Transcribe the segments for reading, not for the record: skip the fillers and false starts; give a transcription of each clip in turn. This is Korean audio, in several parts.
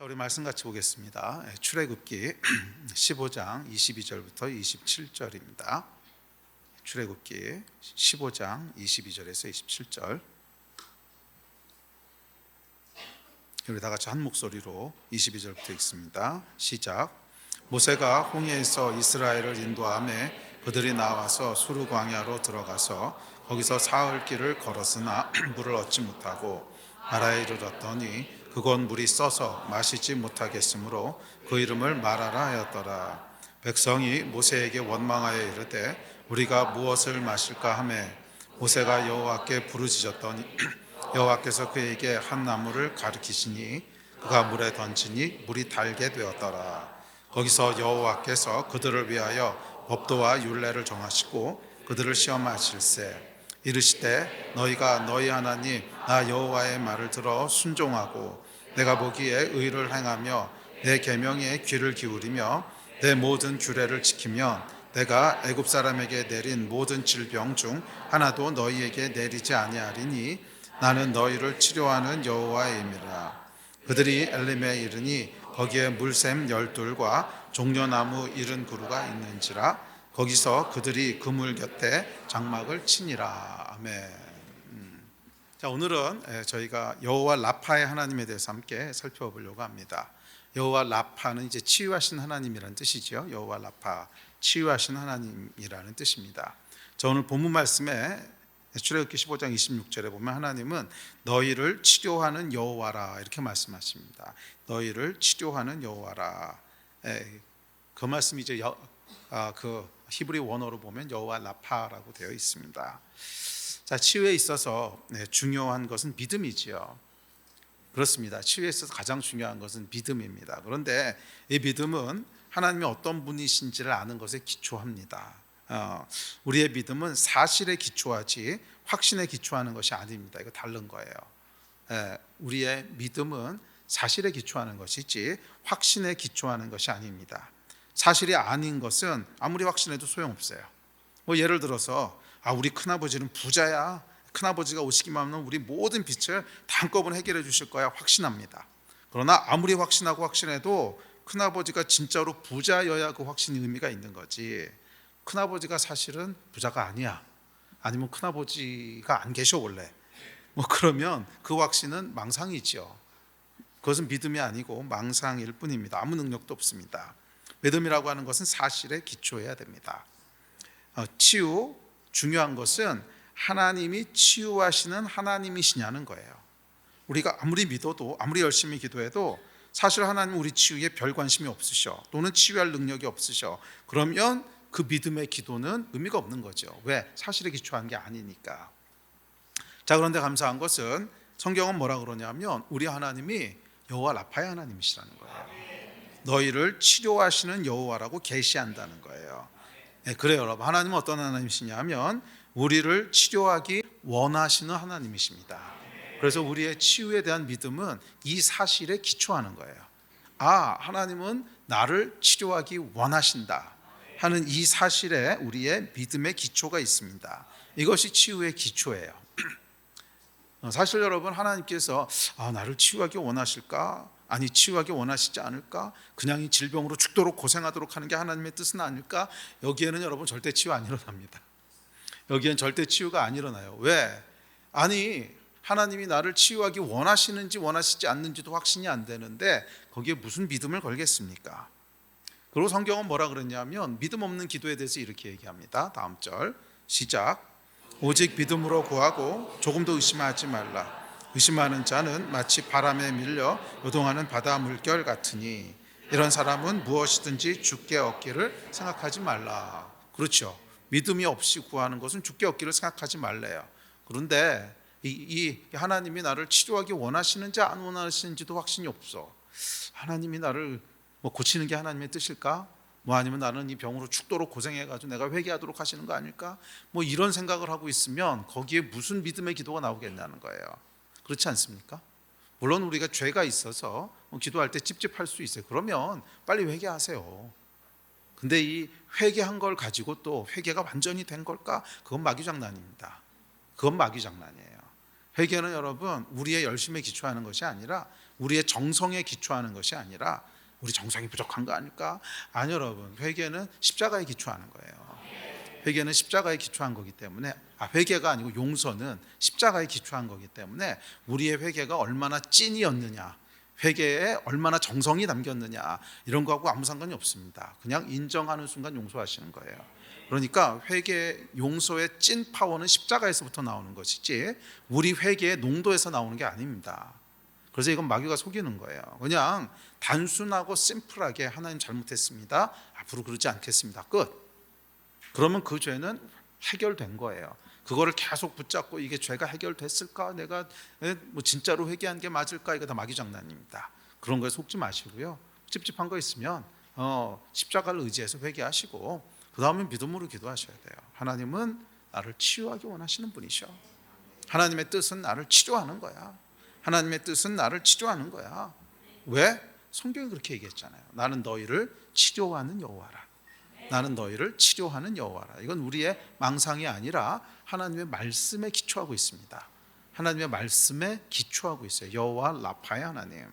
자, 우리 말씀 같이 보겠습니다. 출애굽기 15장 22절부터 27절입니다. 출애굽기 15장 22절에서 27절. 우리 다 같이 한 목소리로 22절부터 읽습니다. 시작. 모세가 홍해에서 이스라엘을 인도하매 그들이 나와서 수르 광야로 들어가서 거기서 사흘 길을 걸었으나 물을 얻지 못하고 마라에 이르렀더니 그곳 물이 써서 마시지 못하겠으므로 그 이름을 마라라 하였더라. 백성이 모세에게 원망하여 이르되 우리가 무엇을 마실까 하매 모세가 여호와께 부르짖었더니 여호와께서 그에게 한 나무를 가리키시니 그가 물에 던지니 물이 달게 되었더라. 거기서 여호와께서 그들을 위하여 법도와 율례를 정하시고 그들을 시험하실세 이르시되 너희가 너희 하나님 나 여호와의 말을 들어 순종하고 내가 보기에 의를 행하며 내 계명에 귀를 기울이며 내 모든 규례를 지키면 내가 애굽 사람에게 내린 모든 질병 중 하나도 너희에게 내리지 아니하리니 나는 너희를 치료하는 여호와임이라. 그들이 엘림에 이르니 거기에 물샘 12과 종려나무 70그루가 있는지라. 거기서 그들이 그물 곁에 장막을 치니라. 아멘. 자, 오늘은 저희가 여호와 라파의 하나님에 대해서 함께 살펴보려고 합니다. 여호와 라파는 이제 치유하신 하나님이라는 뜻이죠. 여호와 라파, 치유하신 하나님이라는 뜻입니다. 저 오늘 본문 말씀에 출애굽기 15장 26절에 보면 하나님은 너희를 치료하는 여호와라 이렇게 말씀하십니다. 너희를 치료하는 여호와라. 그 말씀이 이제 그 히브리 원어로 보면 여호와 라파라고 되어 있습니다. 자, 치유에 있어서 중요한 것은 믿음이지요. 그렇습니다. 치유에 있어서 가장 중요한 것은 믿음입니다. 그런데 이 믿음은 하나님이 어떤 분이신지를 아는 것에 기초합니다. 우리의 믿음은 사실에 기초하지 확신에 기초하는 것이 아닙니다. 이거 다른 거예요. 우리의 믿음은 사실에 기초하는 것이지 확신에 기초하는 것이 아닙니다. 사실이 아닌 것은 아무리 확신해도 소용없어요. 뭐 예를 들어서 우리 큰아버지는 부자야. 큰아버지가 오시기만 하면 우리 모든 빚을 다 한꺼번에 해결해 주실 거야. 확신합니다. 그러나 아무리 확신하고 확신해도 큰아버지가 진짜로 부자여야 그 확신이 의미가 있는 거지. 큰아버지가 사실은 부자가 아니야. 아니면 큰아버지가 안 계셔 원래. 뭐 그러면 그 확신은 망상이죠. 그것은 믿음이 아니고 망상일 뿐입니다. 아무 능력도 없습니다. 믿음이라고 하는 것은 사실에 기초해야 됩니다. 치유, 중요한 것은 하나님이 치유하시는 하나님이시냐는 거예요. 우리가 아무리 믿어도 아무리 열심히 기도해도 사실 하나님은 우리 치유에 별 관심이 없으셔. 또는 치유할 능력이 없으셔. 그러면 그 믿음의 기도는 의미가 없는 거죠. 왜? 사실에 기초한 게 아니니까. 자, 그런데 감사한 것은 성경은 뭐라 그러냐면 우리 하나님이 여호와 라파의 하나님이시라는 거예요. 너희를 치료하시는 여호와라고 계시한다는 거예요. 그래요, 여러분. 하나님은 어떤 하나님이시냐면 우리를 치료하기 원하시는 하나님이십니다. 그래서 우리의 치유에 대한 믿음은 이 사실에 기초하는 거예요. 하나님은 나를 치료하기 원하신다 하는 이 사실에 우리의 믿음의 기초가 있습니다. 이것이 치유의 기초예요. 사실 여러분, 하나님께서 나를 치유하기 원하실까? 아니, 치유하기 원하시지 않을까? 그냥 이 질병으로 죽도록 고생하도록 하는 게 하나님의 뜻은 아닐까? 여기에는 여러분 절대 치유 안 일어납니다. 여기엔 절대 치유가 안 일어나요. 왜? 아니, 하나님이 나를 치유하기 원하시는지 원하시지 않는지도 확신이 안 되는데 거기에 무슨 믿음을 걸겠습니까? 그리고 성경은 뭐라 그랬냐면 믿음 없는 기도에 대해서 이렇게 얘기합니다. 다음 절 시작. 오직 믿음으로 구하고 조금도 의심하지 말라. 의심하는 자는 마치 바람에 밀려 요동하는 바다 물결 같으니 이런 사람은 무엇이든지 주께 얻기를 생각하지 말라. 그렇죠. 믿음이 없이 구하는 것은 주께 얻기를 생각하지 말래요. 그런데 이 하나님이 나를 치료하기 원하시는지 안 원하시는지도 확신이 없어. 하나님이 나를 고치는 게 하나님의 뜻일까? 아니면 나는 이 병으로 죽도록 고생해가지고 내가 회개하도록 하시는 거 아닐까? 이런 생각을 하고 있으면 거기에 무슨 믿음의 기도가 나오겠냐는 거예요. 그렇지 않습니까? 물론 우리가 죄가 있어서 기도할 때 찝찝할 수 있어요. 그러면 빨리 회개하세요. 근데 이 회개한 걸 가지고 또 회개가 완전히 된 걸까? 그건 마귀장난입니다. 그건 마귀장난이에요. 회개는 여러분 우리의 열심에 기초하는 것이 아니라 우리의 정성에 기초하는 것이 아니라 우리 정성이 부족한 거 아닐까? 아니요, 여러분. 회개는 십자가에 기초하는 거예요. 회개는 십자가에 기초한 거기 때문에 회개가 아니고 용서는 십자가에 기초한 거기 때문에 우리의 회개가 얼마나 찐이었느냐, 회개에 얼마나 정성이 담겼느냐 이런 거하고 아무 상관이 없습니다. 그냥 인정하는 순간 용서하시는 거예요. 그러니까 회개 용서의 찐 파워는 십자가에서부터 나오는 것이지 우리 회개의 농도에서 나오는 게 아닙니다. 그래서 이건 마귀가 속이는 거예요. 그냥 단순하고 심플하게 하나님 잘못했습니다, 앞으로 그러지 않겠습니다, 끝. 그러면 그 죄는 해결된 거예요. 그거를 계속 붙잡고 이게 죄가 해결됐을까, 내가 뭐 진짜로 회개한 게 맞을까, 이거 다 마귀 장난입니다. 그런 거에 속지 마시고요. 찝찝한 거 있으면 십자가를 의지해서 회개하시고 그 다음에 믿음으로 기도하셔야 돼요. 하나님은 나를 치유하기 원하시는 분이셔. 하나님의 뜻은 나를 치료하는 거야. 하나님의 뜻은 나를 치료하는 거야. 왜? 성경이 그렇게 얘기했잖아요. 나는 너희를 치료하는 여호와라. 나는 너희를 치료하는 여호와라. 이건 우리의 망상이 아니라 하나님의 말씀에 기초하고 있습니다. 하나님의 말씀에 기초하고 있어요. 여호와 라파의 하나님.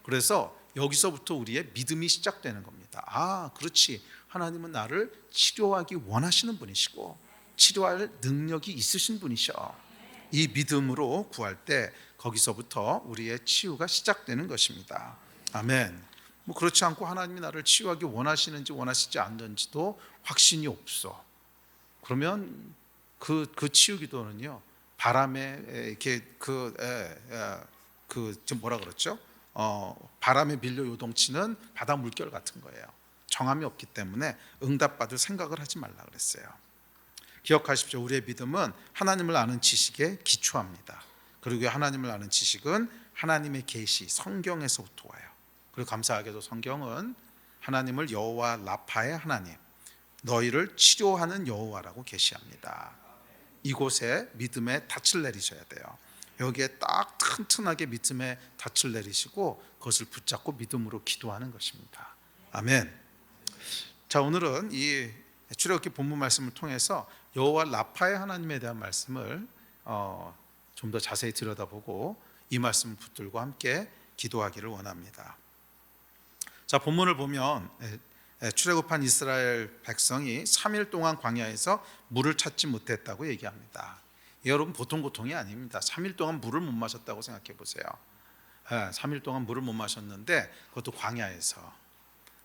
그래서 여기서부터 우리의 믿음이 시작되는 겁니다. 그렇지. 하나님은 나를 치료하기 원하시는 분이시고 치료할 능력이 있으신 분이셔. 이 믿음으로 구할 때 거기서부터 우리의 치유가 시작되는 것입니다. 아멘. 뭐 그렇지 않고 하나님이 나를 치유하기 원하시는지 원하시지 않는지도 확신이 없어. 그러면 그 치유 기도는요, 바람에 이렇게 좀 뭐라 그랬죠? 바람에 밀려 요동치는 바다 물결 같은 거예요. 정함이 없기 때문에 응답받을 생각을 하지 말라 그랬어요. 기억하십시오. 우리의 믿음은 하나님을 아는 지식에 기초합니다. 그리고 하나님을 아는 지식은 하나님의 계시, 성경에서부터 와요. 그리고 감사하게도 성경은 하나님을 여호와 라파의 하나님, 너희를 치료하는 여호와라고 계시합니다. 이곳에 믿음의 닻을 내리셔야 돼요. 여기에 딱 튼튼하게 믿음의 닻을 내리시고 그것을 붙잡고 믿음으로 기도하는 것입니다. 아멘. 자, 오늘은 이 출애굽기 본문 말씀을 통해서 여호와 라파의 하나님에 대한 말씀을 좀 더 자세히 들여다보고 이 말씀을 붙들고 함께 기도하기를 원합니다. 자, 본문을 보면 출애굽한 이스라엘 백성이 3일 동안 광야에서 물을 찾지 못했다고 얘기합니다. 여러분, 보통 고통이 아닙니다. 3일 동안 물을 못 마셨다고 생각해 보세요. 3일 동안 물을 못 마셨는데 그것도 광야에서.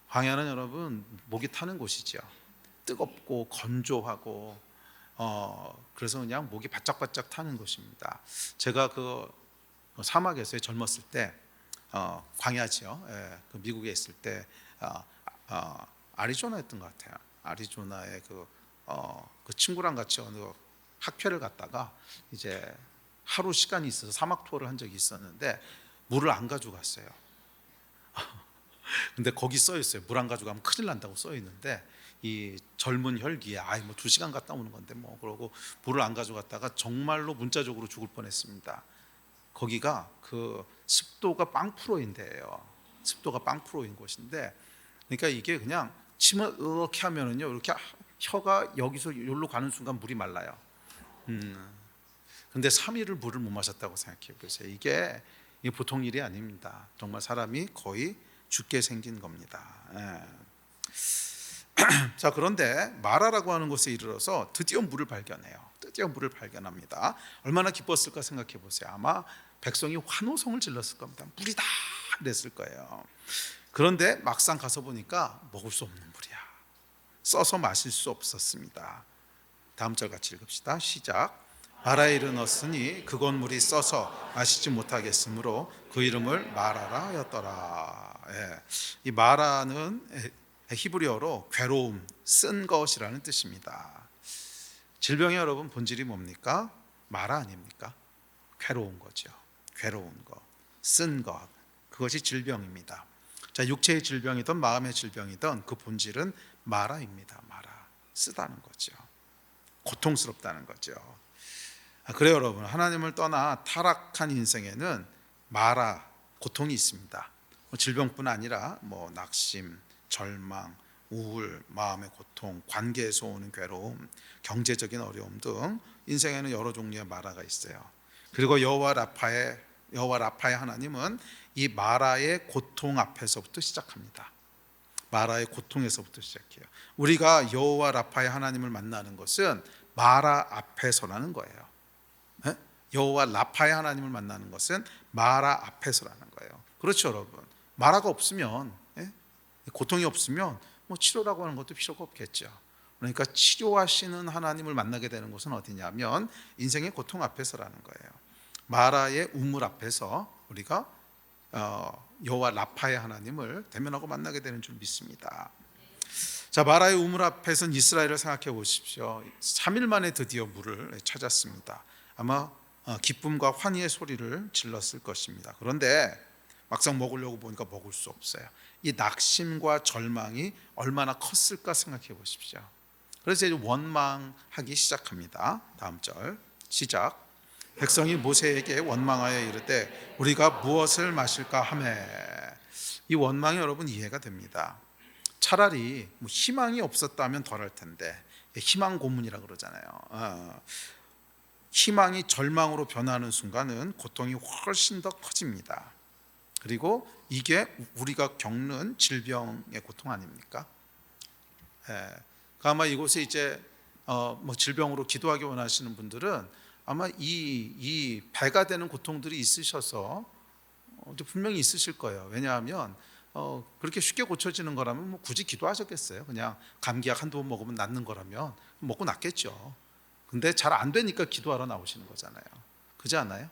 광야는 여러분 목이 타는 곳이죠. 뜨겁고 건조하고 그래서 그냥 목이 바짝바짝 타는 곳입니다. 제가 그 사막에서 젊었을 때 광야지요. 그 미국에 있을 때 아리조나였던 것 같아요. 아리조나에 그 친구랑 같이 어느 학회를 갔다가 이제 하루 시간이 있어서 사막 투어를 한 적이 있었는데 물을 안 가져갔어요. 근데 거기 써 있어요. 물 안 가져가면 큰일 난다고 써 있는데 이 젊은 혈기에 뭐 2시간 갔다 오는 건데 뭐 그러고 물을 안 가져갔다가 정말로 문자적으로 죽을 뻔했습니다. 거기가 그 습도가 0%인데요. 습도가 0%인 곳인데, 그러니까 이게 그냥 침을 이렇게 하면은요, 이렇게 혀가 여기서 여기로 가는 순간 물이 말라요. 근데 3일을 물을 못 마셨다고 생각해 보세요. 이게 보통 일이 아닙니다. 정말 사람이 거의 죽게 생긴 겁니다. 자, 그런데 마라라고 하는 곳에 이르러서 드디어 물을 발견해요. 드디어 물을 발견합니다. 얼마나 기뻤을까 생각해 보세요. 아마 백성이 환호성을 질렀을 겁니다. 물이다 이랬을 거예요. 그런데 막상 가서 보니까 먹을 수 없는 물이야. 써서 마실 수 없었습니다. 다음 절 같이 읽읍시다. 시작. 마라에 이르렀으니 그곳 물이 써서 마시지 못하겠으므로 그 이름을 마라라 하였더라. 이 마라는 히브리어로 괴로움, 쓴 것이라는 뜻입니다. 질병의 여러분 본질이 뭡니까? 마라 아닙니까? 괴로운 거죠. 괴로운 것, 쓴 것, 그것이 질병입니다. 자, 육체의 질병이든 마음의 질병이든 그 본질은 마라입니다. 마라, 쓰다는 거죠. 고통스럽다는 거죠. 그래요, 여러분. 하나님을 떠나 타락한 인생에는 마라, 고통이 있습니다. 질병뿐 아니라 낙심, 절망, 우울, 마음의 고통, 관계에서 오는 괴로움, 경제적인 어려움 등 인생에는 여러 종류의 마라가 있어요. 그리고 여호와 라파의 하나님은 이 마라의 고통 앞에서부터 시작합니다. 마라의 고통에서부터 시작해요. 우리가 여호와 라파의 하나님을 만나는 것은 마라 앞에서라는 거예요. 여호와 라파의 하나님을 만나는 것은 마라 앞에서라는 거예요. 그렇죠, 여러분. 마라가 없으면, 고통이 없으면 뭐 치료라고 하는 것도 필요가 없겠죠. 그러니까 치료하시는 하나님을 만나게 되는 곳은 어디냐면 인생의 고통 앞에서라는 거예요. 마라의 우물 앞에서 우리가 여호와 라파의 하나님을 대면하고 만나게 되는 줄 믿습니다. 자, 마라의 우물 앞에서는 이스라엘을 생각해 보십시오. 3일 만에 드디어 물을 찾았습니다. 아마 기쁨과 환희의 소리를 질렀을 것입니다. 그런데 막상 먹으려고 보니까 먹을 수 없어요. 이 낙심과 절망이 얼마나 컸을까 생각해 보십시오. 그래서 이제 원망하기 시작합니다. 다음 절 시작. 백성이 모세에게 원망하여 이르되 우리가 무엇을 마실까 하매. 이 원망이 여러분 이해가 됩니다. 차라리 뭐 희망이 없었다면 덜할 텐데, 희망 고문이라 그러잖아요. 희망이 절망으로 변하는 순간은 고통이 훨씬 더 커집니다. 그리고 이게 우리가 겪는 질병의 고통 아닙니까? 아마 이곳에 이제 뭐 질병으로 기도하기 원하시는 분들은 아마 이 배가 되는 고통들이 있으셔서 분명히 있으실 거예요. 왜냐하면 그렇게 쉽게 고쳐지는 거라면 뭐 굳이 기도하셨겠어요. 그냥 감기약 한두 번 먹으면 낫는 거라면 먹고 낫겠죠. 근데 잘 안 되니까 기도하러 나오시는 거잖아요. 그렇지 않아요?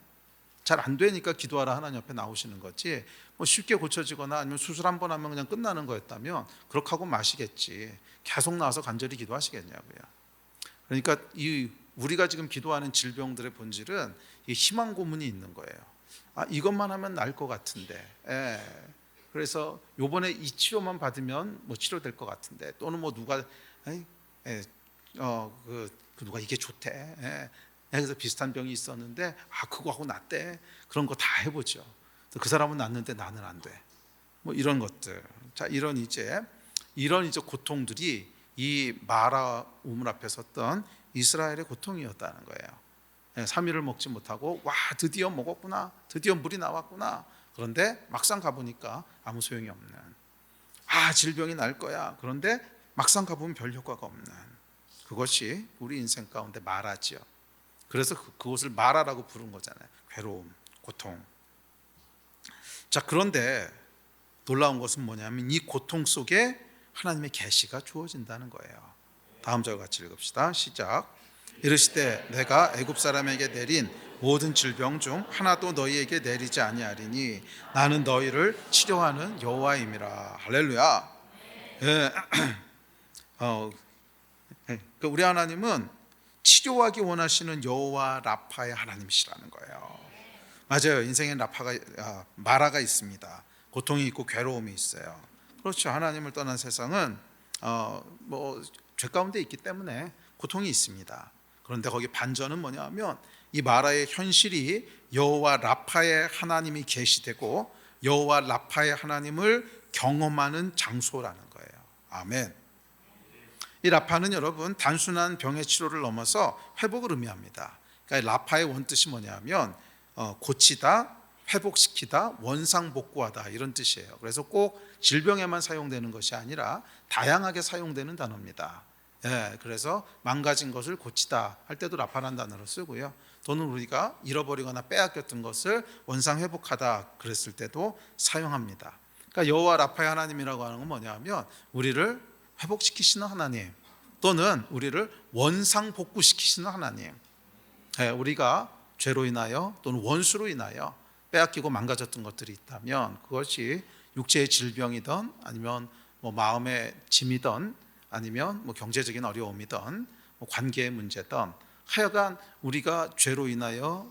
잘 안 되니까 기도하러 하나님 옆에 나오시는 거지, 뭐 쉽게 고쳐지거나 아니면 수술 한 번 하면 그냥 끝나는 거였다면 그렇게 하고 마시겠지. 계속 나와서 간절히 기도하시겠냐고요. 그러니까 우리가 지금 기도하는 질병들의 본질은 이 희망 고문이 있는 거예요. 이것만 하면 나을 것 같은데, 그래서 요번에 이 치료만 받으면 뭐 치료될 것 같은데, 또는 뭐 누가 누가 이게 좋대. 그래서 비슷한 병이 있었는데 그거 하고 낫대. 그런 거 다 해보죠. 그 사람은 낫는데 나는 안 돼. 뭐 이런 것들. 자, 이런 이제 고통들이 이 마라 우물 앞에 섰던 이스라엘의 고통이었다는 거예요. 3일을 먹지 못하고 드디어 먹었구나. 드디어 물이 나왔구나. 그런데 막상 가보니까 아무 소용이 없는. 질병이 날 거야. 그런데 막상 가보면 별 효과가 없는. 그것이 우리 인생 가운데 마라지요. 그래서 그것을 마라라고 부른 거잖아요. 괴로움, 고통. 자, 그런데 놀라운 것은 뭐냐면 이 고통 속에 하나님의 계시가 주어진다는 거예요. 다음 절 같이 읽읍시다. 시작. 이르시되 내가 애굽 사람에게 내린 모든 질병 중 하나도 너희에게 내리지 아니하리니 나는 너희를 치료하는 여호와임이라. 할렐루야. 우리 하나님은 치료하기 원하시는 여호와 라파의 하나님이시라는 거예요. 맞아요. 인생에 마라가 있습니다. 고통이 있고 괴로움이 있어요. 그렇죠. 하나님을 떠난 세상은 죄 가운데 있기 때문에 고통이 있습니다. 그런데 거기 반전은 뭐냐면 이 마라의 현실이 여호와 라파의 하나님이 계시되고 여호와 라파의 하나님을 경험하는 장소라는 거예요. 아멘. 이 라파는 여러분 단순한 병의 치료를 넘어서 회복을 의미합니다. 그러니까 라파의 원뜻이 뭐냐면 고치다, 회복시키다, 원상복구하다 이런 뜻이에요. 그래서 꼭 질병에만 사용되는 것이 아니라 다양하게 사용되는 단어입니다. 그래서 망가진 것을 고치다 할 때도 라파라는 단어를 쓰고요. 또는 우리가 잃어버리거나 빼앗겼던 것을 원상회복하다 그랬을 때도 사용합니다. 그러니까 여호와 라파의 하나님이라고 하는 건 뭐냐면 우리를 회복시키시는 하나님, 또는 우리를 원상복구시키시는 하나님. 우리가 죄로 인하여 또는 원수로 인하여 빼앗기고 망가졌던 것들이 있다면 그것이 육체의 질병이든 아니면 뭐 마음의 짐이든 아니면 뭐 경제적인 어려움이든 뭐 관계의 문제든 하여간 우리가 죄로 인하여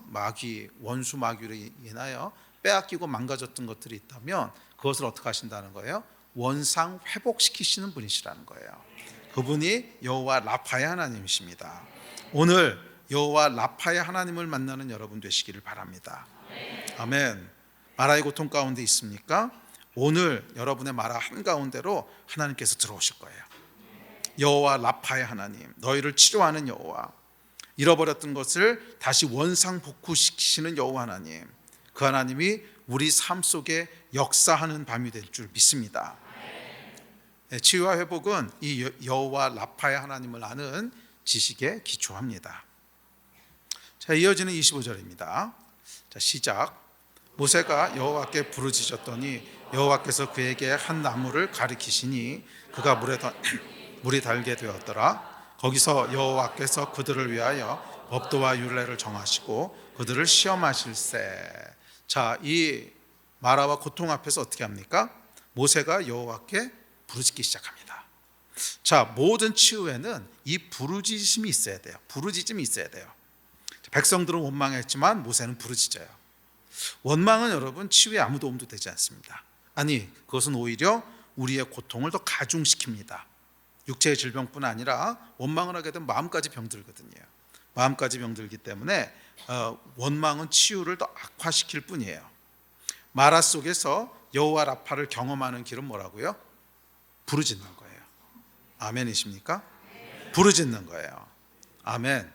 원수 마귀로 인하여 빼앗기고 망가졌던 것들이 있다면 그것을 어떻게 하신다는 거예요? 원상 회복시키시는 분이시라는 거예요. 그분이 여호와 라파의 하나님이십니다. 오늘 여호와 라파의 하나님을 만나는 여러분 되시기를 바랍니다. 아멘. 마라의 고통 가운데 있습니까? 오늘 여러분의 마라 한가운데로 하나님께서 들어오실 거예요. 여호와 라파의 하나님, 너희를 치료하는 여호와, 잃어버렸던 것을 다시 원상복구시키시는 여호와 하나님, 그 하나님이 우리 삶 속에 역사하는 밤이 될 줄 믿습니다. 치유와 회복은 이 여호와 라파의 하나님을 아는 지식에 기초합니다. 자, 이어지는 25절입니다. 자, 시작. 모세가 여호와께 부르짖었더니 여호와께서 그에게 한 나무를 가리키시니 그가 물이 달게 되었더라. 거기서 여호와께서 그들을 위하여 법도와 율례를 정하시고 그들을 시험하실세. 자, 이 마라와 고통 앞에서 어떻게 합니까? 모세가 여호와께 부르짖기 시작합니다. 자, 모든 치유에는 이 부르짖음이 있어야 돼요. 부르짖음이 있어야 돼요. 백성들은 원망했지만 모세는 부르짖어요. 원망은 여러분 치유에 아무 도움도 되지 않습니다. 아니, 그것은 오히려 우리의 고통을 더 가중시킵니다. 육체의 질병뿐 아니라 원망을 하게 되면 마음까지 병들거든요. 마음까지 병들기 때문에 원망은 치유를 더 악화시킬 뿐이에요. 마라 속에서 여호와 라파를 경험하는 길은 뭐라고요? 부르짖는 거예요. 아멘이십니까? 부르짖는 거예요. 아멘.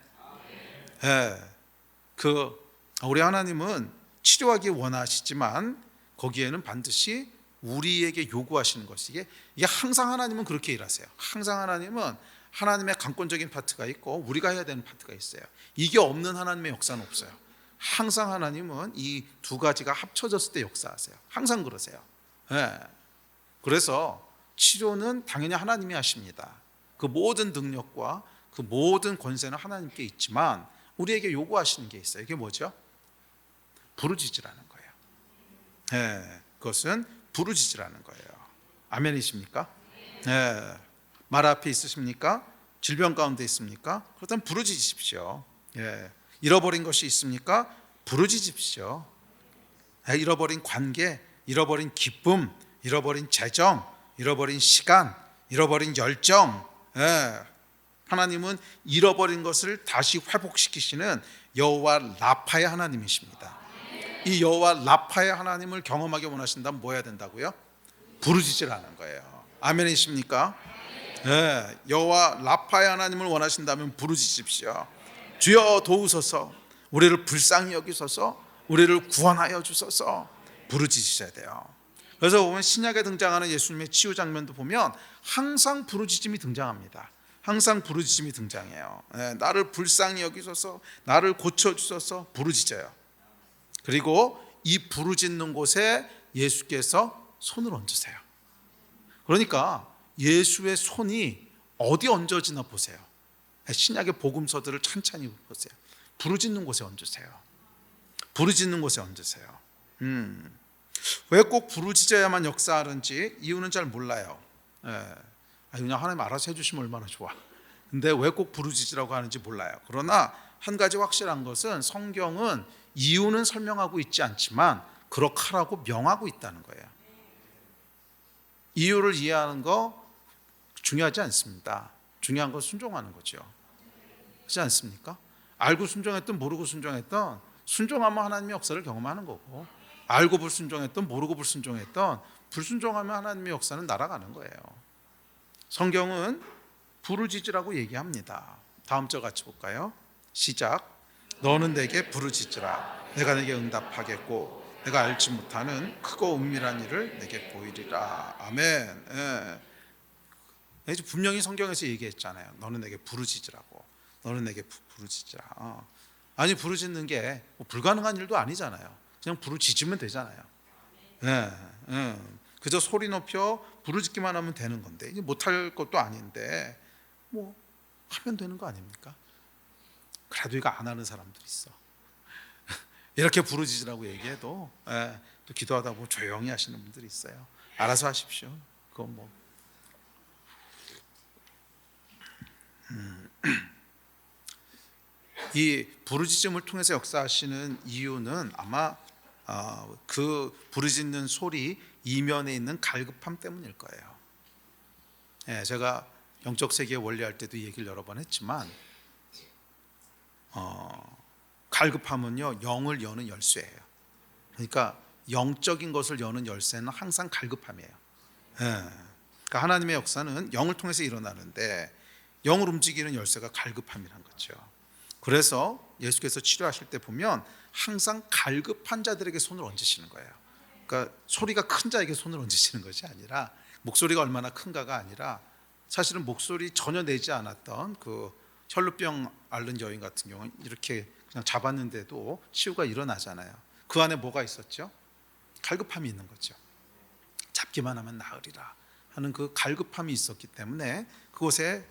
우리 하나님은 치료하기 원하시지만 거기에는 반드시 우리에게 요구하시는 것이 이게 항상 하나님은 그렇게 일하세요. 항상 하나님은 하나님의 강권적인 파트가 있고 우리가 해야 되는 파트가 있어요. 이게 없는 하나님의 역사는 없어요. 항상 하나님은 이 두 가지가 합쳐졌을 때 역사하세요. 항상 그러세요. 그래서 치료는 당연히 하나님이 하십니다. 그 모든 능력과 그 모든 권세는 하나님께 있지만 우리에게 요구하시는 게 있어요. 이게 뭐죠? 부르짖으라는 거예요. 그것은 부르짖으라는 거예요. 아멘이십니까? 말 앞에 있으십니까? 질병 가운데 있습니까? 그렇다면 부르짖으십시오. 잃어버린 것이 있습니까? 부르짖으십시오. 잃어버린 관계, 잃어버린 기쁨, 잃어버린 재정, 잃어버린 시간, 잃어버린 열정. 하나님은 잃어버린 것을 다시 회복시키시는 여호와 라파의 하나님이십니다. 이 여호와 라파의 하나님을 경험하게 원하신다면 뭐 해야 된다고요? 부르짖으라는 거예요. 아멘이십니까? 여호와 라파의 하나님을 원하신다면 부르짖으십시오. 주여 도우소서, 우리를 불쌍히 여기소서, 우리를 구원하여 주소서. 부르짖으셔야 돼요. 그래서 보면 신약에 등장하는 예수님의 치유 장면도 보면 항상 부르짖음이 등장합니다. 항상 부르짖음이 등장해요. 나를 불쌍히 여기소서, 나를 고쳐주소서. 부르짖어요. 그리고 이 부르짖는 곳에 예수께서 손을 얹으세요. 그러니까 예수의 손이 어디 얹어지나 보세요. 신약의 복음서들을 찬찬히 보세요. 부르짖는 곳에 얹으세요. 부르짖는 곳에 얹으세요. 왜 꼭 부르짖어야만 역사하는지 이유는 잘 몰라요. 그냥 하나님 알아서 해주시면 얼마나 좋아. 근데 왜 꼭 부르짖으라고 하는지 몰라요. 그러나 한 가지 확실한 것은 성경은 이유는 설명하고 있지 않지만 그렇게라고 명하고 있다는 거예요. 이유를 이해하는 거 중요하지 않습니다. 중요한 건 순종하는 거죠. 그렇지 않습니까? 알고 순종했던 모르고 순종했던, 순종하면 하나님의 역사를 경험하는 거고, 알고 불순종했던 모르고 불순종했던, 불순종하면 하나님의 역사는 날아가는 거예요. 성경은 부르짖으라고 얘기합니다. 다음 절 같이 볼까요? 시작. 너는 내게 부르짖으라. 내가 내게 응답하겠고 내가 알지 못하는 크고 은밀한 일을 내게 보이리라. 아멘. 분명히 성경에서 얘기했잖아요. 너는 내게 부르짖으라고. 너는 내게 부르짖으라. 아니, 부르짖는 게 불가능한 일도 아니잖아요. 그냥 부르짖으면 되잖아요. 그저 소리 높여 부르짖기만 하면 되는 건데, 이게 못할 것도 아닌데 뭐 하면 되는 거 아닙니까? 그래도 이거 안 하는 사람들이 있어. 이렇게 부르짖으라고 얘기해도 또 기도하다 보면 조용히 하시는 분들이 있어요. 알아서 하십시오. 그건 뭐 이 부르짖음을 통해서 역사하시는 이유는 아마 그 부르짖는 소리 이면에 있는 갈급함 때문일 거예요. 제가 영적 세계 원리할 때도 얘기를 여러 번 했지만 갈급함은요, 영을 여는 열쇠예요. 그러니까 영적인 것을 여는 열쇠는 항상 갈급함이에요. 그러니까 하나님의 역사는 영을 통해서 일어나는데 영을 움직이는 열쇠가 갈급함이란 거죠. 그래서 예수께서 치료하실 때 보면 항상 갈급한 자들에게 손을 얹으시는 거예요. 그러니까 소리가 큰 자에게 손을 얹으시는 것이 아니라, 목소리가 얼마나 큰가가 아니라, 사실은 목소리 전혀 내지 않았던 그 혈루병 앓는 여인 같은 경우는 이렇게 그냥 잡았는데도 치유가 일어나잖아요. 그 안에 뭐가 있었죠? 갈급함이 있는 거죠. 잡기만 하면 나으리라 하는 그 갈급함이 있었기 때문에 그곳에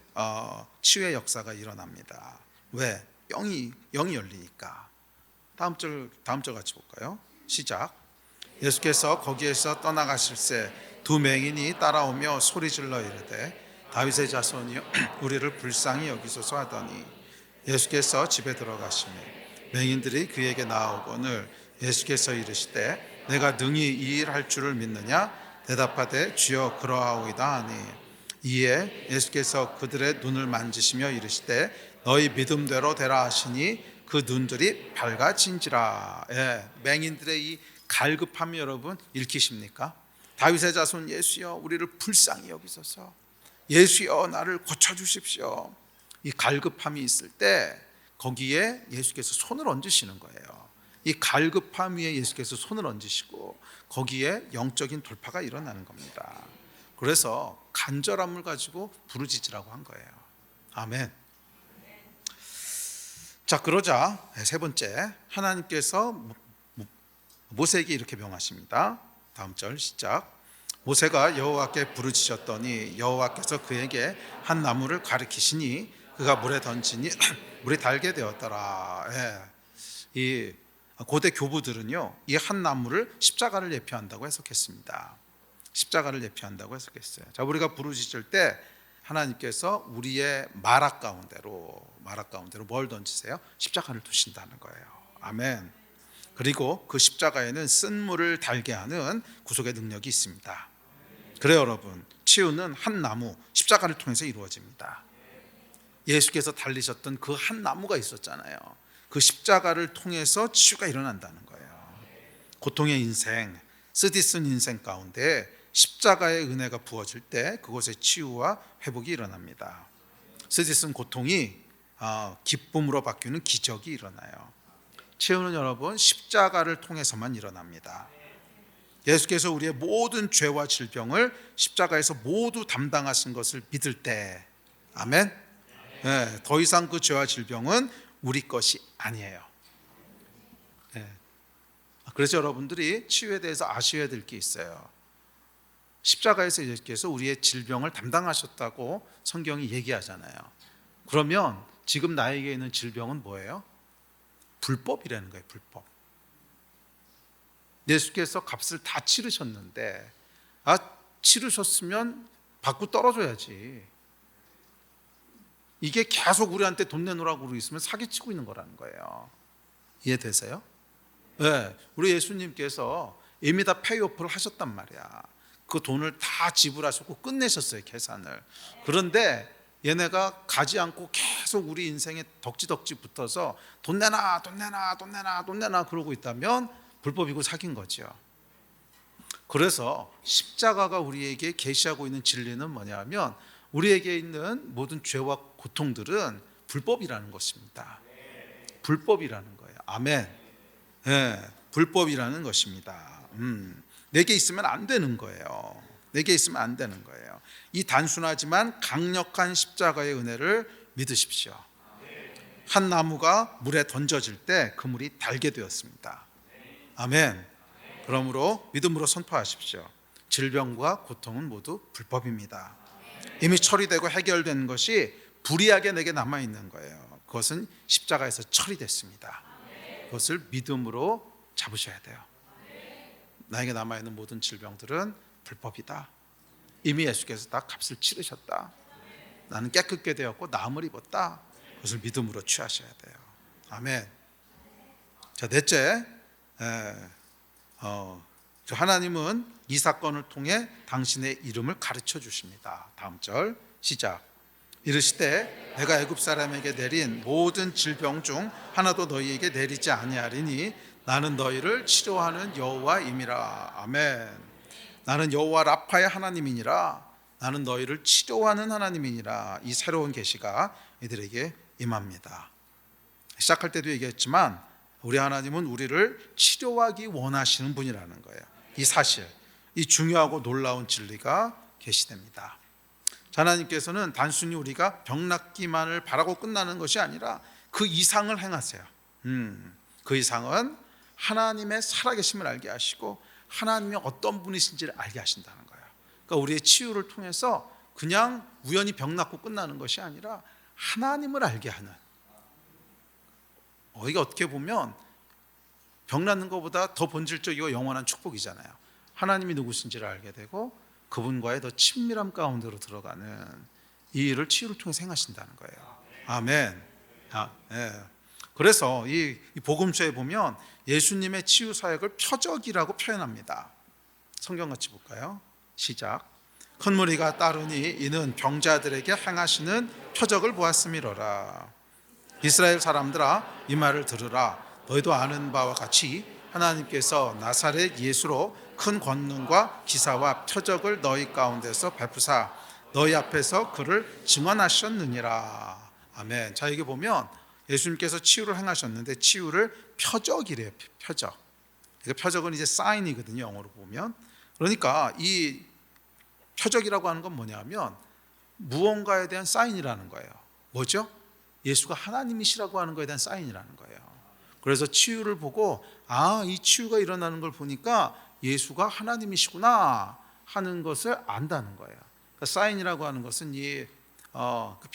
치유의 역사가 일어납니다. 왜? 영이 열리니까. 다음 절 같이 볼까요? 시작. 예수께서 거기에서 떠나가실새 두 맹인이 따라오며 소리질러 이르되 다윗의 자손이여 우리를 불쌍히 여기소서 하더니 예수께서 집에 들어가시매 맹인들이 그에게 나아오거늘 예수께서 이르시되 내가 능히 이 일 할 줄을 믿느냐? 대답하되 주여 그러하오이다 하니 이에 예수께서 그들의 눈을 만지시며 이르시되 너희 믿음대로 되라 하시니 그 눈들이 밝아진지라. 맹인들의 이 갈급함이 여러분 읽히십니까? 다윗의 자손 예수여 우리를 불쌍히 여기소서, 예수여 나를 고쳐주십시오. 이 갈급함이 있을 때 거기에 예수께서 손을 얹으시는 거예요. 이 갈급함 위에 예수께서 손을 얹으시고 거기에 영적인 돌파가 일어나는 겁니다. 그래서 간절함을 가지고 부르짖으라고 한 거예요. 아멘. 자, 그러자 세 번째, 하나님께서 모세에게 이렇게 명하십니다. 다음 절 시작. 모세가 여호와께 부르짖었더니 여호와께서 그에게 한 나무를 가리키시니 그가 물에 던지니 물이 달게 되었더라. 이 고대 교부들은요, 이 한 나무를 십자가를 예표한다고 해석했습니다. 십자가를 예표한다고 해석했어요. 자, 우리가 부르짖을 때 하나님께서 우리의 마락 가운데로 뭘 던지세요? 십자가를 두신다는 거예요. 아멘. 그리고 그 십자가에는 쓴물을 달게 하는 구속의 능력이 있습니다. 그래요, 여러분. 치유는 한 나무, 십자가를 통해서 이루어집니다. 예수께서 달리셨던 그 한 나무가 있었잖아요. 그 십자가를 통해서 치유가 일어난다는 거예요. 고통의 인생, 쓰디쓴 인생 가운데 십자가의 은혜가 부어질 때 그곳에 치유와 회복이 일어납니다. 쓰디쓴 고통이 기쁨으로 바뀌는 기적이 일어나요. 치유는 여러분 십자가를 통해서만 일어납니다. 예수께서 우리의 모든 죄와 질병을 십자가에서 모두 담당하신 것을 믿을 때, 아멘. 네, 더 이상 그 죄와 질병은 우리 것이 아니에요. 네. 그래서 여러분들이 치유에 대해서 아셔야 될 게 있어요. 십자가에서 예수께서 우리의 질병을 담당하셨다고 성경이 얘기하잖아요. 그러면 지금 나에게 있는 질병은 뭐예요? 불법이라는 거예요. 불법. 예수께서 값을 다 치르셨는데, 치르셨으면 받고 떨어져야지. 이게 계속 우리한테 돈 내놓으라고 그러고 있으면 사기치고 있는 거라는 거예요. 이해되세요? 네, 우리 예수님께서 이미 다 페이오프를 하셨단 말이야. 그 돈을 다 지불하셨고 끝내셨어요, 계산을. 그런데 얘네가 가지 않고 계속 우리 인생에 덕지덕지 붙어서 돈 내놔 그러고 있다면 불법이고 사기인 거죠. 그래서 십자가가 우리에게 계시하고 있는 진리는 뭐냐면 우리에게 있는 모든 죄와 고통들은 불법이라는 것입니다. 불법이라는 거예요. 아멘. 네, 불법이라는 것입니다. 내게 있으면 안 되는 거예요. 내게 있으면 안 되는 거예요. 이 단순하지만 강력한 십자가의 은혜를 믿으십시오. 한 나무가 물에 던져질 때 그 물이 달게 되었습니다. 아멘. 그러므로 믿음으로 선포하십시오. 질병과 고통은 모두 불법입니다. 이미 처리되고 해결된 것이 불이하게 내게 남아있는 거예요. 그것은 십자가에서 처리됐습니다. 그것을 믿음으로 잡으셔야 돼요. 나에게 남아있는 모든 질병들은 불법이다. 이미 예수께서 다 값을 치르셨다. 나는 깨끗게 되었고 나음을 입었다. 그것을 믿음으로 취하셔야 돼요. 아멘. 자, 넷째, 하나님은 이 사건을 통해 당신의 이름을 가르쳐 주십니다. 다음 절 시작. 이르시되 내가 애굽 사람에게 내린 모든 질병 중 하나도 너희에게 내리지 아니하리니 나는 너희를 치료하는 여호와임이라. 아멘. 나는 여호와 라파의 하나님이니라. 나는 너희를 치료하는 하나님이니라. 이 새로운 계시가 이들에게 임합니다. 시작할 때도 얘기했지만 우리 하나님은 우리를 치료하기 원하시는 분이라는 거예요. 이 사실, 이 중요하고 놀라운 진리가 계시됩니다. 하나님께서는 단순히 우리가 병 낫기만을 바라고 끝나는 것이 아니라 그 이상을 행하세요. 그 이상은 하나님의 살아계심을 알게 하시고 하나님이 어떤 분이신지를 알게 하신다는 거예요. 그러니까 우리의 치유를 통해서 그냥 우연히 병 낫고 끝나는 것이 아니라 하나님을 알게 하는, 이게 어떻게 보면 병 낫는 것보다 더 본질적이고 영원한 축복이잖아요. 하나님이 누구신지를 알게 되고 그분과의 더 친밀함 가운데로 들어가는 이 일을 치유를 통해서 행하신다는 거예요. 아멘. 예. 그래서 이 복음서에 보면 예수님의 치유 사역을 표적이라고 표현합니다. 성경 같이 볼까요? 시작. 큰 무리가 따르니 이는 병자들에게 행하시는 표적을 보았음이로라. 이스라엘 사람들아, 이 말을 들으라. 너희도 아는 바와 같이 하나님께서 나사렛 예수로 큰 권능과 기사와 표적을 너희 가운데서 베푸사 너희 앞에서 그를 증언하셨느니라. 아멘. 자, 여기 보면 예수님께서 치유를 행하셨는데 치유를 표적이래요. 표적. 표적은 이제 사인이거든요, 영어로 보면. 그러니까 이 표적이라고 하는 건 뭐냐면 무언가에 대한 사인이라는 거예요. 뭐죠? 예수가 하나님이시라고 하는 것에 대한 사인이라는 거예요. 그래서 치유를 보고 이 치유가 일어나는 걸 보니까 예수가 하나님이시구나 하는 것을 안다는 거예요. 그러니까 사인이라고 하는 것은 그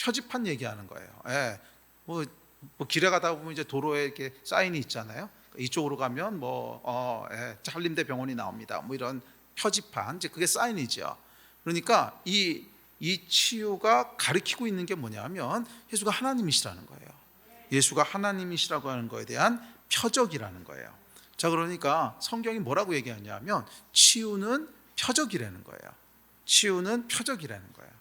표지판 얘기하는 거예요. 예. 뭐 길에 가다 보면 이제 도로에 이렇게 사인이 있잖아요. 이쪽으로 가면 한림대 병원이 나옵니다. 뭐 이런 표지판, 이제 그게 사인이죠. 그러니까 이 치유가 가리키고 있는 게 뭐냐면 예수가 하나님이시라는 거예요. 예수가 하나님이시라고 하는 거에 대한 표적이라는 거예요. 자, 그러니까 성경이 뭐라고 얘기하냐면 치유는 표적이라는 거예요. 치유는 표적이라는 거예요.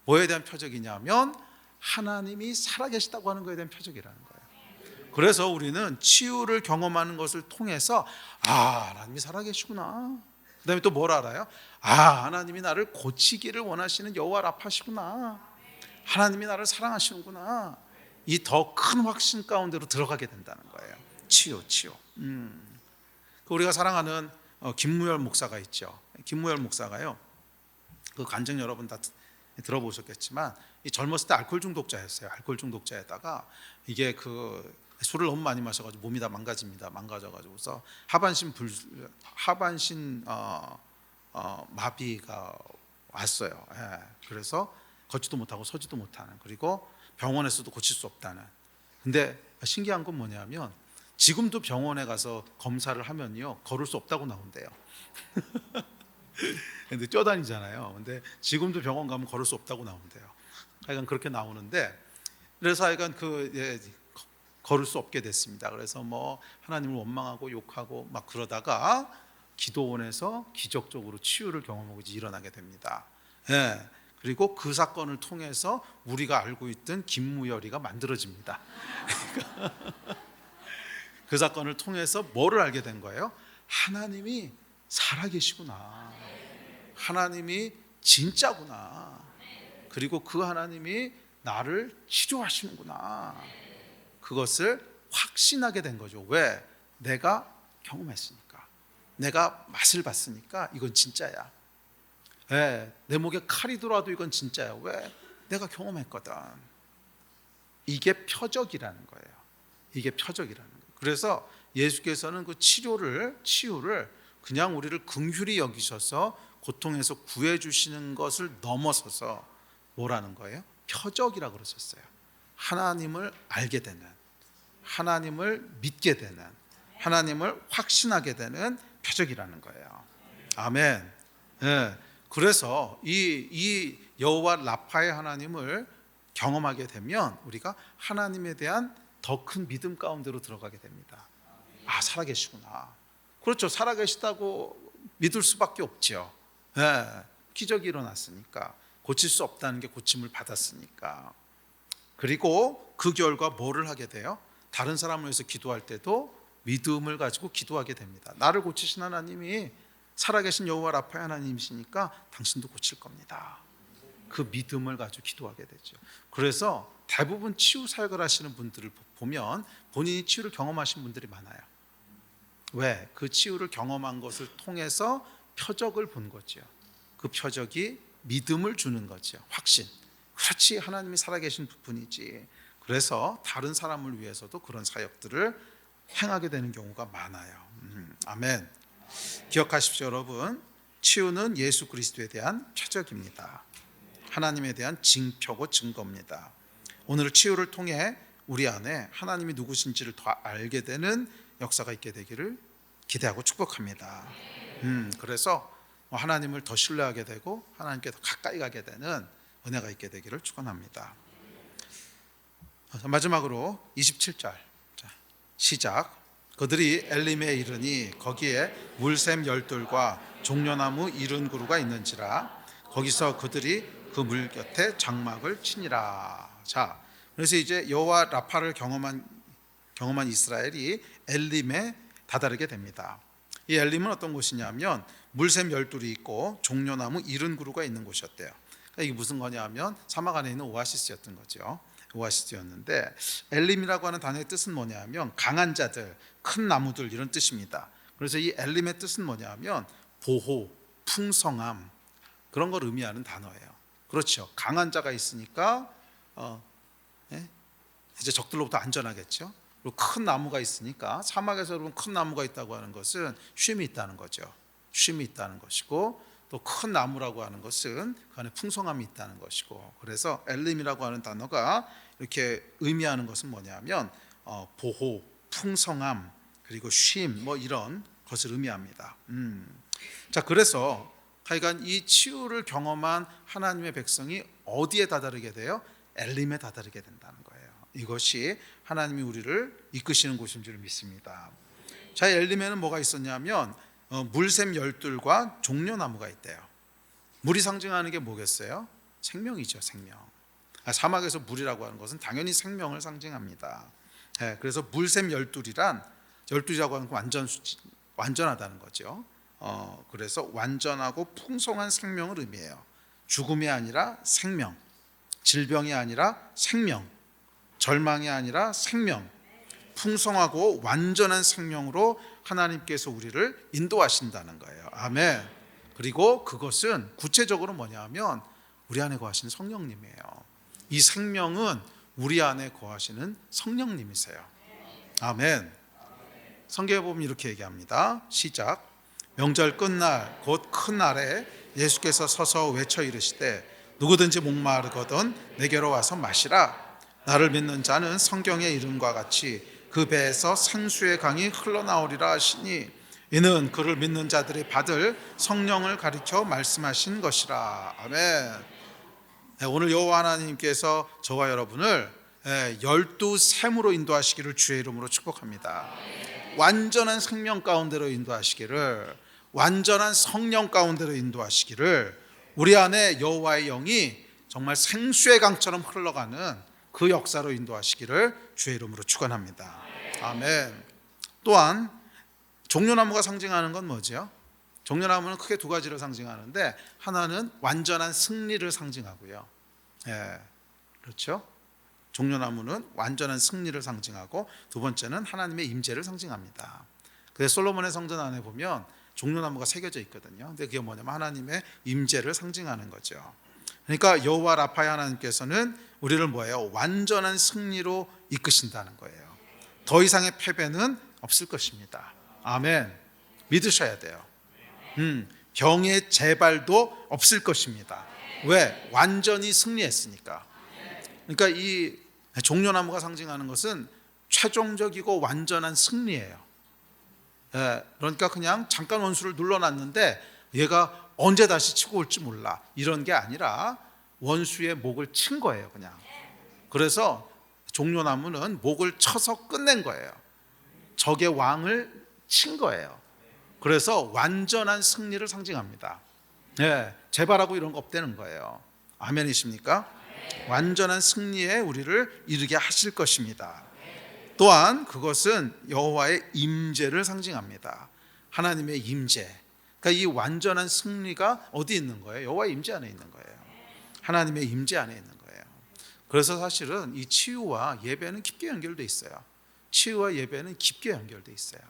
뭐에 대한 표적이냐면 하나님이 살아계시다고 하는 것에 대한 표적이라는 거예요. 그래서 우리는 치유를 경험하는 것을 통해서 하나님이 살아계시구나. 그 다음에 또 뭘 알아요? 하나님이 나를 고치기를 원하시는 여호와 라파시구나. 하나님이 나를 사랑하시는구나. 이 더 큰 확신 가운데로 들어가게 된다는 거예요. 치유. 우리가 사랑하는 김무열 목사가 있죠. 김무열 목사가요, 그 간증 여러분 다 들어보셨겠지만 이 젊었을 때 알코올 중독자였어요. 알코올 중독자에다가 이게 그 술을 너무 많이 마셔가지고 몸이 다 망가져가지고서 하반신 마비가 왔어요. 예. 그래서 걷지도 못하고 서지도 못하는, 그리고 병원에서도 고칠 수 없다는. 근데 신기한 건 뭐냐면 지금도 병원에 가서 검사를 하면요 걸을 수 없다고 나온대요. 근데 뛰어다니잖아요. 근데 지금도 병원 가면 걸을 수 없다고 나온대요. 하여간 그렇게 나오는데, 그래서 하여간 걸을 수 없게 됐습니다. 그래서 뭐 하나님을 원망하고 욕하고 막 그러다가 기도원에서 기적적으로 치유를 경험하고 일어나게 됩니다. 예. 그리고 그 사건을 통해서 우리가 알고 있던 김무열이가 만들어집니다. 그 사건을 통해서 뭐를 알게 된 거예요? 하나님이 살아계시구나. 하나님이 진짜구나. 그리고 그 하나님이 나를 치료하시는구나. 그것을 확신하게 된 거죠. 왜? 내가 경험했으니까. 내가 맛을 봤으니까 이건 진짜야. 내 목에 칼이 들어와도 이건 진짜야. 왜? 내가 경험했거든. 이게 표적이라는 거예요. 이게 표적이라는 거예요. 그래서 예수께서는 그 치유를 그냥 우리를 긍휼히 여기셔서 고통에서 구해주시는 것을 넘어서서 뭐라는 거예요? 표적이라고 그러셨어요. 하나님을 알게 되는, 하나님을 믿게 되는, 하나님을 확신하게 되는 표적이라는 거예요. 아멘. 예. 그래서 이 여호와 라파의 하나님을 경험하게 되면 우리가 하나님에 대한 더 큰 믿음 가운데로 들어가게 됩니다. 살아계시구나. 그렇죠. 살아계시다고 믿을 수밖에 없죠. 예. 기적이 일어났으니까, 고칠 수 없다는 게 고침을 받았으니까. 그리고 그 결과 뭐를 하게 돼요? 다른 사람을 위해서 기도할 때도 믿음을 가지고 기도하게 됩니다. 나를 고치신 하나님이 살아계신 여호와 라파의 하나님이시니까 당신도 고칠 겁니다. 그 믿음을 가지고 기도하게 되죠. 그래서 대부분 치유 사역을 하시는 분들을 보면 본인이 치유를 경험하신 분들이 많아요. 왜? 그 치유를 경험한 것을 통해서 표적을 본 거죠. 그 표적이 믿음을 주는 거죠. 확신. 그렇지, 하나님이 살아계신 분이지. 그래서 다른 사람을 위해서도 그런 사역들을 행하게 되는 경우가 많아요. 아멘. 기억하십시오, 여러분. 치유는 예수 그리스도에 대한 표적입니다. 하나님에 대한 징표고 증거입니다. 오늘 치유를 통해 우리 안에 하나님이 누구신지를 더 알게 되는 역사가 있게 되기를 기대하고 축복합니다. 그래서 하나님을 더 신뢰하게 되고 하나님께 더 가까이 가게 되는 은혜가 있게 되기를 축원합니다. 마지막으로 27절 시작. 그들이 엘림에 이르니 거기에 물샘 12과 종려나무 70그루가 있는지라 거기서 그들이 그 물 곁에 장막을 치니라. 자, 그래서 이제 여호와 라파를 경험한 이스라엘이 엘림에 다다르게 됩니다. 이 엘림은 어떤 곳이냐면 물샘 12이 있고 종려나무 70그루가 있는 곳이었대요. 그러니까 이게 무슨 거냐면 사막 안에 있는 오아시스였던 거죠. 오아시스였는데 엘림이라고 하는 단어의 뜻은 뭐냐면 강한 자들, 큰 나무들 이런 뜻입니다. 그래서 이 엘림의 뜻은 뭐냐면 보호, 풍성함 그런 걸 의미하는 단어예요. 그렇죠. 강한 자가 있으니까 이제 적들로부터 안전하겠죠. 그리고 큰 나무가 있으니까 사막에서 여러분 큰 나무가 있다고 하는 것은 쉼이 있다는 거죠. 쉼이 있다는 것이고 또 큰 나무라고 하는 것은 그 안에 풍성함이 있다는 것이고 그래서 엘림이라고 하는 단어가 이렇게 의미하는 것은 뭐냐면 보호, 풍성함 그리고 쉼 이런 것을 의미합니다. 자, 그래서 하여간 이 치유를 경험한 하나님의 백성이 어디에 다다르게 돼요? 엘림에 다다르게 된다는 거예요. 이것이 하나님이 우리를 이끄시는 곳인 줄 믿습니다. 자, 엘림에는 뭐가 있었냐면 물샘 12과 종려나무가 있대요. 물이 상징하는 게 뭐겠어요? 생명이죠, 생명. 사막에서 물이라고 하는 것은 당연히 생명을 상징합니다. 그래서 물샘 12이라고 하는 건 완전하다는 거죠. 그래서 완전하고 풍성한 생명을 의미해요. 죽음이 아니라 생명, 질병이 아니라 생명, 절망이 아니라 생명, 풍성하고 완전한 생명으로 하나님께서 우리를 인도하신다는 거예요. 아멘. 그리고 그것은 구체적으로 뭐냐면 우리 안에 거하시는 성령님이에요. 이 생명은 우리 안에 거하시는 성령님이세요. 아멘. 성경에 보면 이렇게 얘기합니다. 시작. 명절 끝날 곧 큰 날에 예수께서 서서 외쳐 이르시되 누구든지 목마르거든 내게로 와서 마시라. 나를 믿는 자는 성경의 이름과 같이 그 배에서 생수의 강이 흘러나오리라 하시니 이는 그를 믿는 자들이 받을 성령을 가리켜 말씀하신 것이라. 아멘. 오늘 여호와 하나님께서 저와 여러분을 12샘으로 인도하시기를 주의 이름으로 축복합니다. 완전한 생명 가운데로 인도하시기를, 완전한 성령 가운데로 인도하시기를, 우리 안에 여호와의 영이 정말 생수의 강처럼 흘러가는 그 역사로 인도하시기를 주의 이름으로 축원합니다. 아멘. 또한 종려나무가 상징하는 건 뭐죠? 종려나무는 크게 두 가지를 상징하는데 하나는 완전한 승리를 상징하고요. 그렇죠? 종려나무는 완전한 승리를 상징하고 두 번째는 하나님의 임재를 상징합니다. 그래서 솔로몬의 성전 안에 보면 종려나무가 새겨져 있거든요. 근데 그게 뭐냐면 하나님의 임재를 상징하는 거죠. 그러니까 여호와 라파의 하나님께서는 우리를 뭐예요? 완전한 승리로 이끄신다는 거예요. 더 이상의 패배는 없을 것입니다. 아멘. 믿으셔야 돼요. 병의 재발도 없을 것입니다. 왜? 완전히 승리했으니까. 그러니까 이 종려나무가 상징하는 것은 최종적이고 완전한 승리예요. 그러니까 그냥 잠깐 원수를 눌러놨는데 얘가 언제 다시 치고 올지 몰라 이런 게 아니라 원수의 목을 친 거예요, 그냥. 그래서 종려나무는 목을 쳐서 끝낸 거예요. 적의 왕을 친 거예요. 그래서 완전한 승리를 상징합니다. 재발하고 이런 거 없다는 거예요. 아멘이십니까? 완전한 승리에 우리를 이르게 하실 것입니다. 또한 그것은 여호와의 임재를 상징합니다. 하나님의 임재. 그러니까 이 완전한 승리가 어디 있는 거예요? 여호와의 임재 안에 있는 거예요. 하나님의 임재 안에 있는 거예요. 그래서 사실은 이 치유와 예배는 깊게 연결돼 있어요. 치유와 예배는 깊게 연결돼 있어요.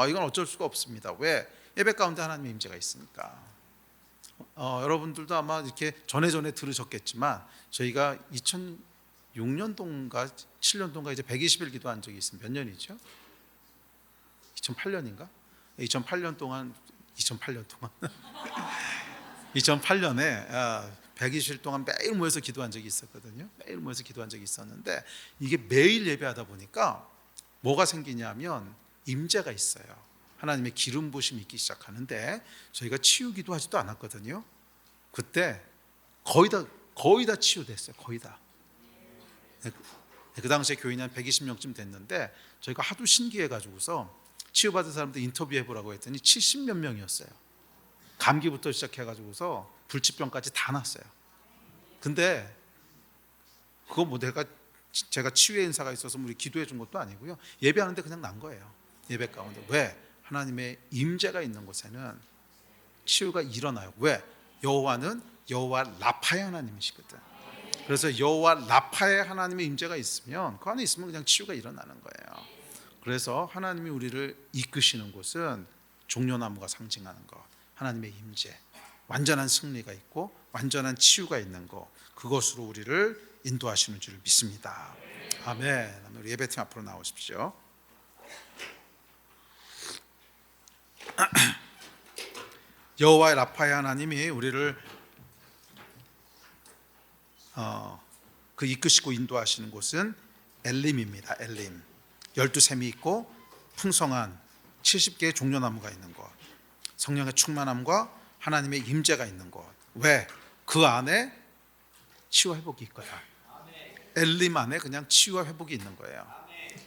이건 어쩔 수가 없습니다. 왜? 예배 가운데 하나님의 임재가 있으니까. 여러분들도 아마 이렇게 전에 들으셨겠지만 저희가 2006년도인가 7년도인가 이제 120일 기도한 적이 있습니다. 몇 년이죠? 2008년인가? 2008년 동안 2008년에 120일 동안 매일 모여서 기도한 적이 있었거든요. 매일 모여서 기도한 적이 있었는데 이게 매일 예배하다 보니까 뭐가 생기냐면 임재가 있어요. 하나님의 기름 부심이 있기 시작하는데 저희가 치유 기도하지도 않았거든요. 그때 거의 다 치유됐어요. 거의 다. 그 당시에 교인이 한 120명쯤 됐는데 저희가 하도 신기해가지고서 치유받은 사람들 인터뷰해보라고 했더니 70몇 명이었어요. 감기부터 시작해가지고서 불치병까지 다 났어요. 근데 그거 뭐 제가 치유의 인사가 있어서 우리 기도해 준 것도 아니고요. 예배하는데 그냥 난 거예요. 예배 가운데. 왜? 하나님의 임재가 있는 곳에는 치유가 일어나요. 왜? 여호와는 여호와 라파의 하나님이시거든. 그래서 여호와 라파의 하나님의 임재가 있으면 그 안에 있으면 그냥 치유가 일어나는 거예요. 그래서 하나님이 우리를 이끄시는 곳은 종려나무가 상징하는 것, 하나님의 임재, 완전한 승리가 있고 완전한 치유가 있는 것, 그것으로 우리를 인도하시는 줄 믿습니다. 아멘. 우리 예배팀 앞으로 나오십시오. 여호와의 라파의 하나님이 우리를 그 이끄시고 인도하시는 곳은 엘림입니다. 엘림. 12샘이 있고 풍성한 70개의 종려나무가 있는 곳, 성령의 충만함과 하나님의 임재가 있는 곳. 왜? 그 안에 치유와 회복이 있거든. 엘림 안에 그냥 치유와 회복이 있는 거예요.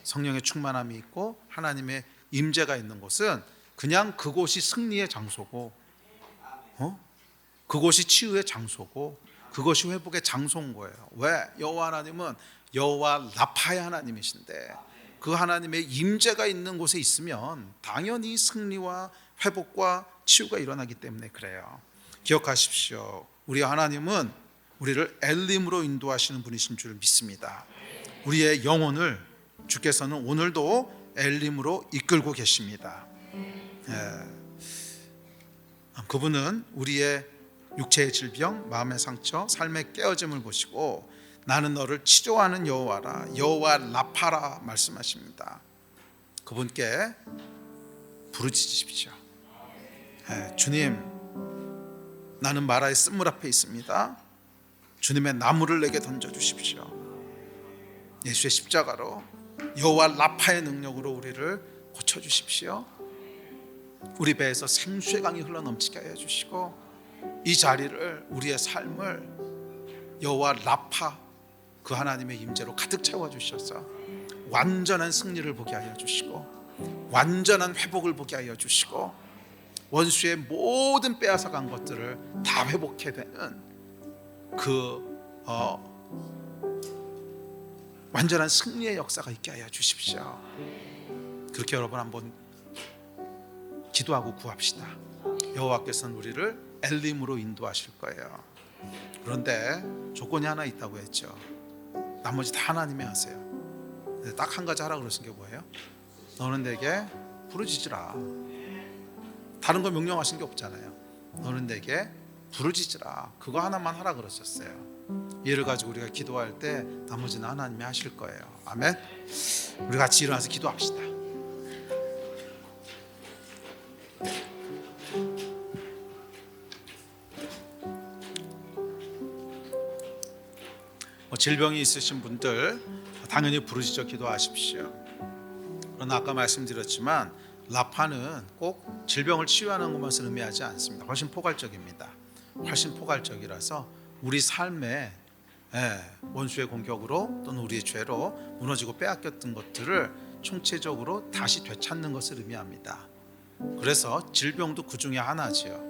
성령의 충만함이 있고 하나님의 임재가 있는 곳은 그냥 그곳이 승리의 장소고, 그곳이 치유의 장소고, 그것이 회복의 장소인 거예요. 왜? 여호와 하나님은 여호와 라파의 하나님이신데 그 하나님의 임재가 있는 곳에 있으면 당연히 승리와 회복과 치유가 일어나기 때문에 그래요. 기억하십시오. 우리 하나님은 우리를 엘림으로 인도하시는 분이신 줄 믿습니다. 우리의 영혼을 주께서는 오늘도 엘림으로 이끌고 계십니다. 그분은 우리의 육체의 질병, 마음의 상처, 삶의 깨어짐을 보시고 나는 너를 치료하는 여호와라, 여호와 라파라 말씀하십니다. 그분께 부르짖으십시오. 주님, 나는 마라의 쓴물 앞에 있습니다. 주님의 나무를 내게 던져주십시오. 예수의 십자가로 여호와 라파의 능력으로 우리를 고쳐주십시오. 우리 배에서 생수의 강이 흘러넘치게 하여 주시고 이 자리를, 우리의 삶을 여호와 라파 그 하나님의 임재로 가득 채워주셔서 완전한 승리를 보게 하여 주시고 완전한 회복을 보게 하여 주시고 원수의 모든 빼앗아간 것들을 다 회복해 되는 그 완전한 승리의 역사가 있게 하여 주십시오. 그렇게 여러분 한번 기도하고 구합시다. 여호와께서는 우리를 엘림으로 인도하실 거예요. 그런데 조건이 하나 있다고 했죠. 나머지 다 하나님이 하세요. 딱 한 가지 하라 그러신 게 뭐예요? 너는 내게 부르짖으라. 다른 거 명령하신 게 없잖아요. 너는 내게 부르짖으라. 그거 하나만 하라 그러셨어요. 이를 가지고 우리가 기도할 때 나머지는 하나님이 하실 거예요. 아멘. 우리 같이 일어나서 기도합시다. 질병이 있으신 분들 당연히 부르짖어 기도하십시오. 그러나 아까 말씀드렸지만 라파는 꼭 질병을 치유하는 것만을 의미하지 않습니다. 훨씬 포괄적입니다. 훨씬 포괄적이라서 우리 삶에 원수의 공격으로 또는 우리의 죄로 무너지고 빼앗겼던 것들을 총체적으로 다시 되찾는 것을 의미합니다. 그래서 질병도 그 중에 하나지요.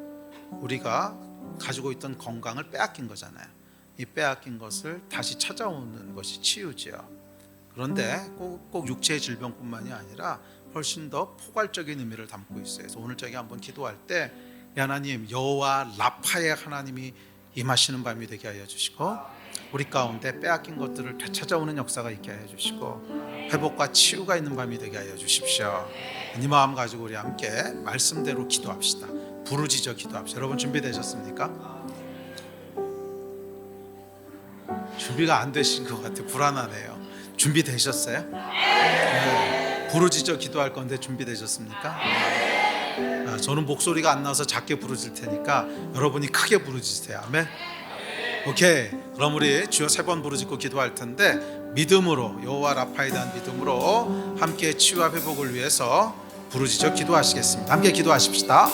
우리가 가지고 있던 건강을 빼앗긴 거잖아요. 이 빼앗긴 것을 다시 찾아오는 것이 치유지요. 그런데 꼭 육체의 질병뿐만이 아니라 훨씬 더 포괄적인 의미를 담고 있어요. 그래서 오늘 저희가 한번 기도할 때 하나님, 여호와 라파의 하나님이 임하시는 밤이 되게 하여 주시고 우리 가운데 빼앗긴 것들을 되찾아오는 역사가 있게 하여 주시고 회복과 치유가 있는 밤이 되게 하여 주십시오. 이 마음 가지고 우리 함께 말씀대로 기도합시다. 부르짖어 기도합시다. 여러분 준비되셨습니까? 준비가 안 되신 것 같아요. 불안하네요. 준비되셨어요? 네. 부르짖어 기도할 건데 준비되셨습니까? 저는 목소리가 안 나와서 작게 부르짖을 테니까 여러분이 크게 부르짖으세요. 아멘. 오케이. 그럼 우리 주여 3번 부르짖고 기도할 텐데 믿음으로, 여호와 라파에 대한 믿음으로 함께 치유와 회복을 위해서 부르짖어 기도하시겠습니다. 함께 기도하십시다.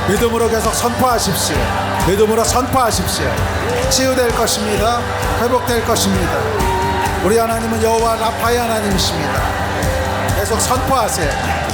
믿음으로 계속 선포하십시오. 믿음으로 선포하십시오. 치유될 것입니다. 회복될 것입니다. 우리 하나님은 여호와 라파의 하나님이십니다. 계속 선포하세요.